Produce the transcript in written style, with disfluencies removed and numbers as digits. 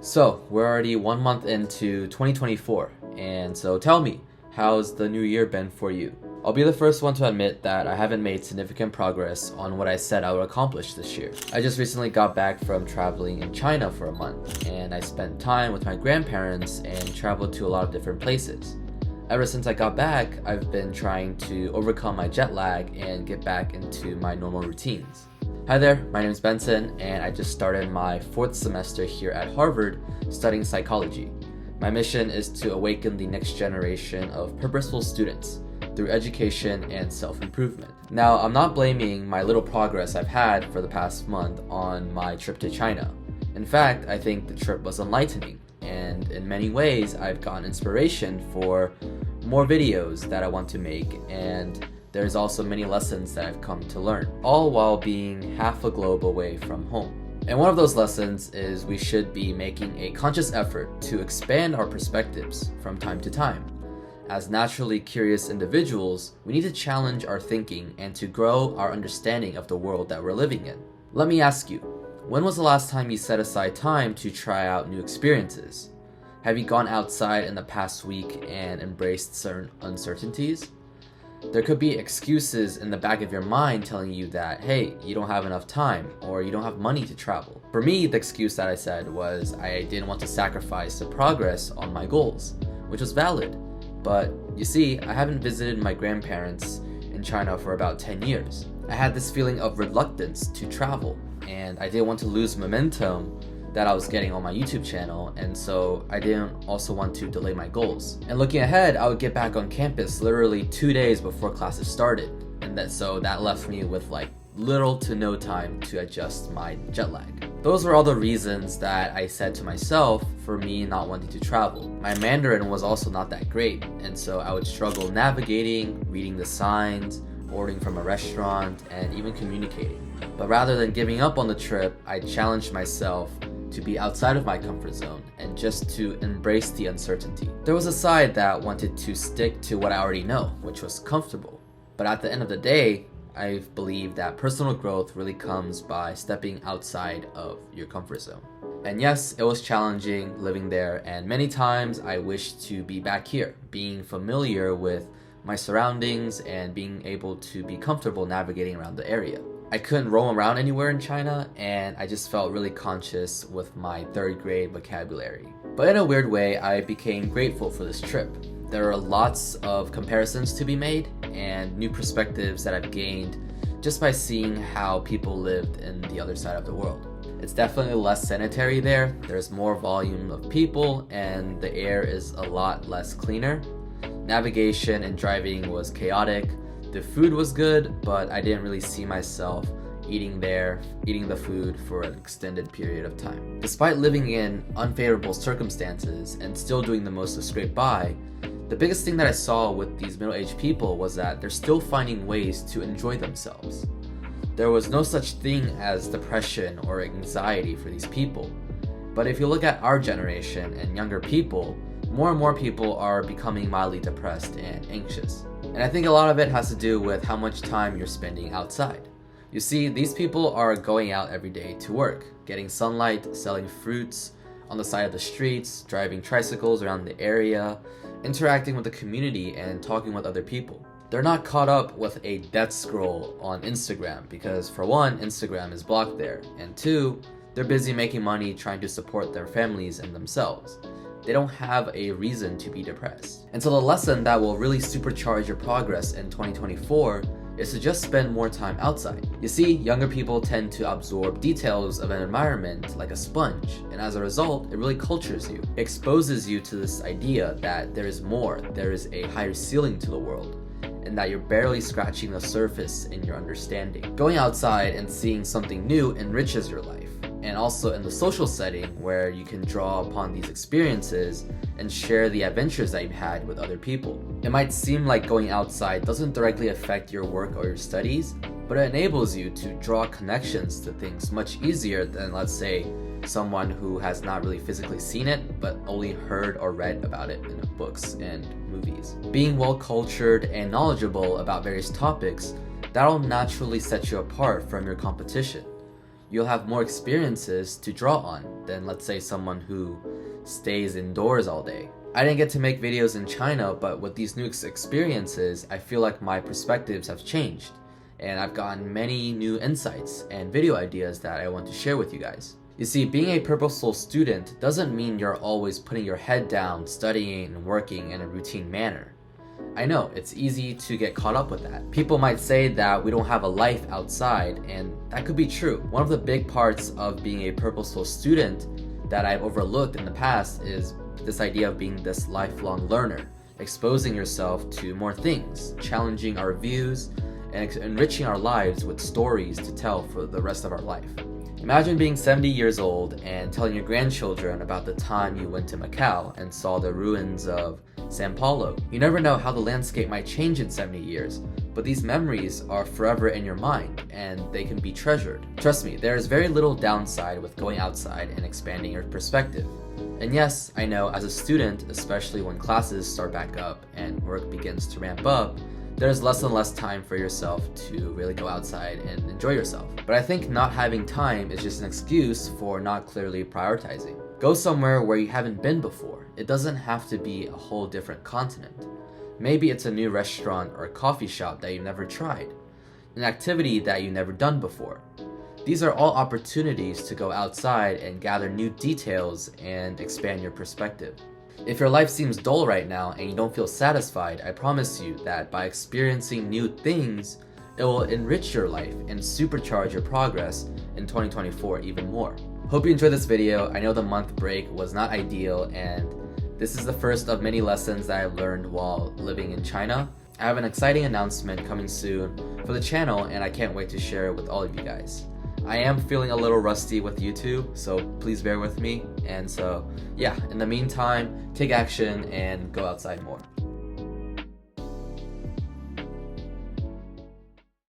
So, we're already 1 month into 2024, and so tell me, how's the new year been for you? I'll be the first one to admit that I haven't made significant progress on what I said I would accomplish this year. I just recently got back from traveling in China for a month, and I spent time with my grandparents and traveled to a lot of different places. Ever since I got back, I've been trying to overcome my jet lag and get back into my normal routines. Hi there, my name is Benson, and I just started my 4th semester here at Harvard studying psychology. My mission is to awaken the next generation of purposeful students through education and self-improvement. Now, I'm not blaming my little progress I've had for the past month on my trip to China. In fact, I think the trip was enlightening, and in many ways, I've gotten inspiration for more videos that I want to make, and there's also many lessons that I've come to learn, all while being half a globe away from home. And one of those lessons is we should be making a conscious effort to expand our perspectives from time to time. As naturally curious individuals, we need to challenge our thinking and to grow our understanding of the world that we're living in. Let me ask you, when was the last time you set aside time to try out new experiences? Have you gone outside in the past week and embraced certain uncertainties? There could be excuses in the back of your mind telling you that, hey, you don't have enough time or you don't have money to travel. For me, the excuse that I said was I didn't want to sacrifice the progress on my goals, which was valid. But you see, I haven't visited my grandparents in China for about 10 years. I had this feeling of reluctance to travel, and I didn't want to lose momentum that I was getting on my YouTube channel, and so I didn't also want to delay my goals. And looking ahead, I would get back on campus literally 2 days before classes started, and that left me with little to no time to adjust my jet lag. Those were all the reasons that I said to myself for me not wanting to travel. My Mandarin was also not that great, and so I would struggle navigating, reading the signs, ordering from a restaurant, and even communicating. But rather than giving up on the trip, I challenged myself to be outside of my comfort zone and just to embrace the uncertainty. There was a side that wanted to stick to what I already know, which was comfortable. But at the end of the day, I believe that personal growth really comes by stepping outside of your comfort zone. And yes, it was challenging living there, and many times I wished to be back here, being familiar with my surroundings and being able to be comfortable navigating around the area. I couldn't roam around anywhere in China, and I just felt really conscious with my 3rd grade vocabulary. But in a weird way, I became grateful for this trip. There are lots of comparisons to be made and new perspectives that I've gained just by seeing how people lived in the other side of the world. It's definitely less sanitary there, there's more volume of people, and the air is a lot less cleaner. Navigation and driving was chaotic. The food was good, but I didn't really see myself eating the food for an extended period of time. Despite living in unfavorable circumstances and still doing the most to scrape by, the biggest thing that I saw with these middle-aged people was that they're still finding ways to enjoy themselves. There was no such thing as depression or anxiety for these people. But if you look at our generation and younger people, more and more people are becoming mildly depressed and anxious. And I think a lot of it has to do with how much time you're spending outside. You see, these people are going out every day to work, getting sunlight, selling fruits on the side of the streets, driving tricycles around the area, interacting with the community and talking with other people. They're not caught up with a death scroll on Instagram because, for one, Instagram is blocked there, and 2, they're busy making money trying to support their families and themselves. They don't have a reason to be depressed. And so the lesson that will really supercharge your progress in 2024 is to just spend more time outside. You see, younger people tend to absorb details of an environment like a sponge, and as a result, it really cultures you. It exposes you to this idea that there is more, there is a higher ceiling to the world, and that you're barely scratching the surface in your understanding. Going outside and seeing something new enriches your life. And also in the social setting where you can draw upon these experiences and share the adventures that you've had with other people. It might seem like going outside doesn't directly affect your work or your studies, but it enables you to draw connections to things much easier than, let's say, someone who has not really physically seen it, but only heard or read about it in books and movies. Being well-cultured and knowledgeable about various topics, that'll naturally set you apart from your competition. you'll have more experiences to draw on than, let's say, someone who stays indoors all day. I didn't get to make videos in China, but with these new experiences, I feel like my perspectives have changed, and I've gotten many new insights and video ideas that I want to share with you guys. You see, being a purposeful student doesn't mean you're always putting your head down, studying and working in a routine manner. I know, it's easy to get caught up with that. People might say that we don't have a life outside, and that could be true. One of the big parts of being a purposeful student that I've overlooked in the past is this idea of being this lifelong learner, exposing yourself to more things, challenging our views, and enriching our lives with stories to tell for the rest of our life. Imagine being 70 years old and telling your grandchildren about the time you went to Macau and saw the ruins of Sao Paulo. You never know how the landscape might change in 70 years, but these memories are forever in your mind and they can be treasured. Trust me, there is very little downside with going outside and expanding your perspective. And yes, I know as a student, especially when classes start back up and work begins to ramp up, there's less and less time for yourself to really go outside and enjoy yourself. But I think not having time is just an excuse for not clearly prioritizing. Go somewhere where you haven't been before. It doesn't have to be a whole different continent. Maybe it's a new restaurant or coffee shop that you've never tried, an activity that you've never done before. These are all opportunities to go outside and gather new details and expand your perspective. If your life seems dull right now and you don't feel satisfied, I promise you that by experiencing new things, it will enrich your life and supercharge your progress in 2024 even more. Hope you enjoyed this video. I know the month break was not ideal, and this is the first of many lessons that I've learned while living in China. I have an exciting announcement coming soon for the channel, and I can't wait to share it with all of you guys. I am feeling a little rusty with YouTube, so please bear with me. And so, yeah, in the meantime, take action and go outside more.